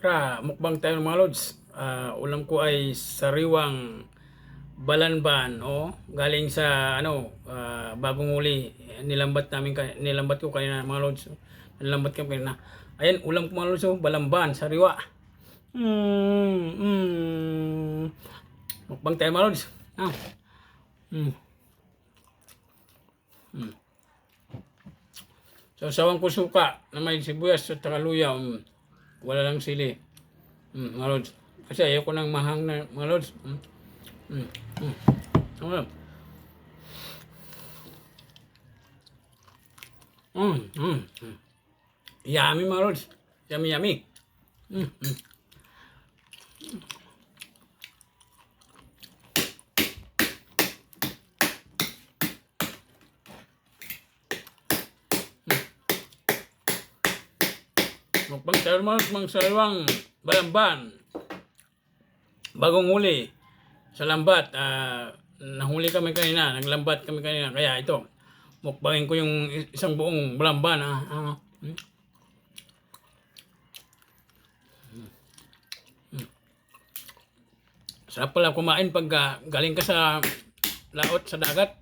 Mukbang tayo mga lods. Ulam ko ay sariwang balanban, galing sa bagong uli. Nilambat ko kanina mga lods. Nilambat ko kanina. Ayan, ulam ko mga lods, balamban, sariwa. Mukbang tayo mga lods. Mm. Sawsawan ko suka na may sibuyas at luya. Wala lang sili. Mga lods. Kasi ayaw ko ng mahang na mga lods. Ano? Yummy mga lods. Yummy, yummy. Mukbang tayo mga sariwang balamban. Bagong huli sa lambat. Nahuli kami kanina, naglambat kami kanina. Kaya ito, mukbangin ko yung isang buong balamban. Sarap pala kumain pag galing ka sa laot sa dagat.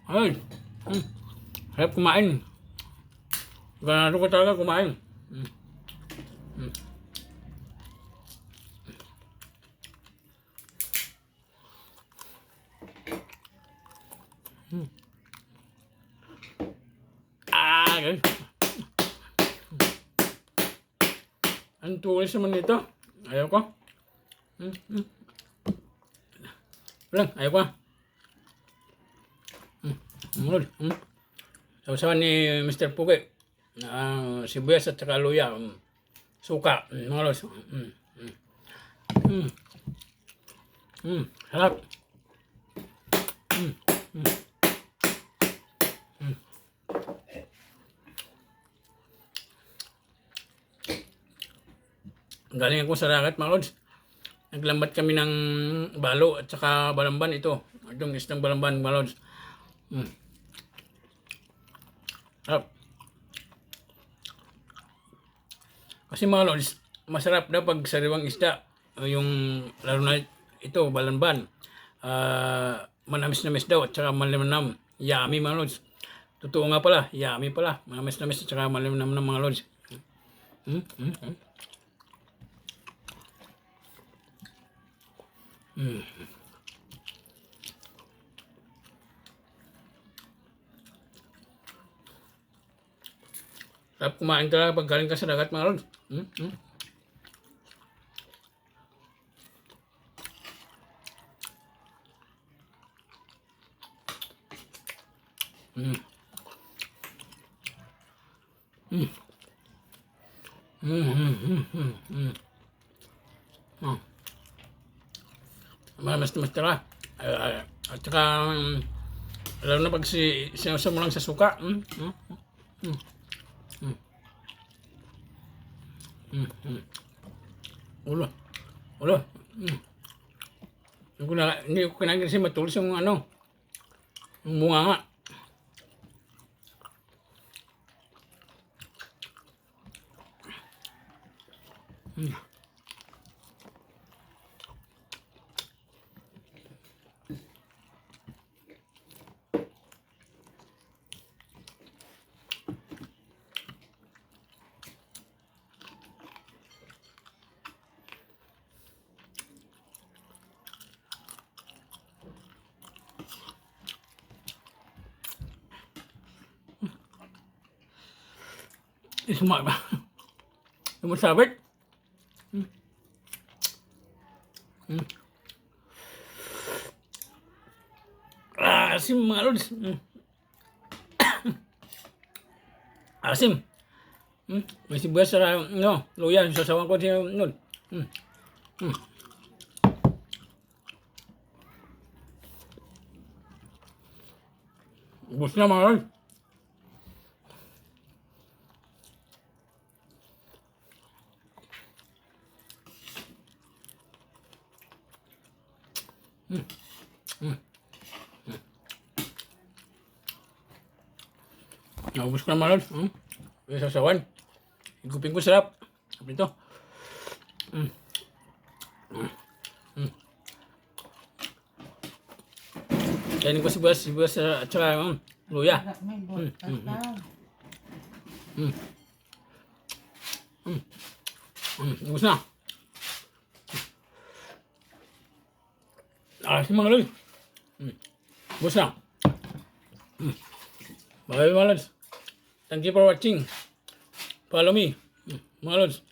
Ay, sarap kumain. Ganado ko talaga kumain. Guys. Ang tulis naman nito. Ayaw ko. Walang, ayaw ko. Sawasawan ni Mr. Pugi. Sibuyas at saka luya. Suka. Mga los. Sarap. Galing ako sa dagat mga lods. Naglambat kami ng balo at saka balamban ito. Itong isang balamban mga lods. Sarap. Kasi mga lods, masarap daw pag sariwang isda. Yung lalo na ito, balamban. Manamis-namis daw at saka malinamnam. Yummy mga lods. Totoo nga pala, yummy pala. Manamis-namis at saka malinamnam mga lods. Sarap kumain talaga pag galing ka sa dagat mga lods. Mas tara. At saka lalo na pag sinasa mo lang sa suka. Ulo. Ulo. Hindi ko kinain kasi matulis yung yung bunga nga. Isma ba? Yung masabit? Asim mga lods. Asim. May sibuyas sa luya. Sasawan ko siya nun. Ubus na mga lods. Naubos ko na mga lods. Sasawan. Higupin ko sarap. Sabi ito. Mm. Kainin ko sibuyas at saka luya. Sarap may Mm, butas mm, daw. Ubus na. Si mga lods. Ubus na. Bye mga lods. Thank you for watching. Follow me. Mga lods.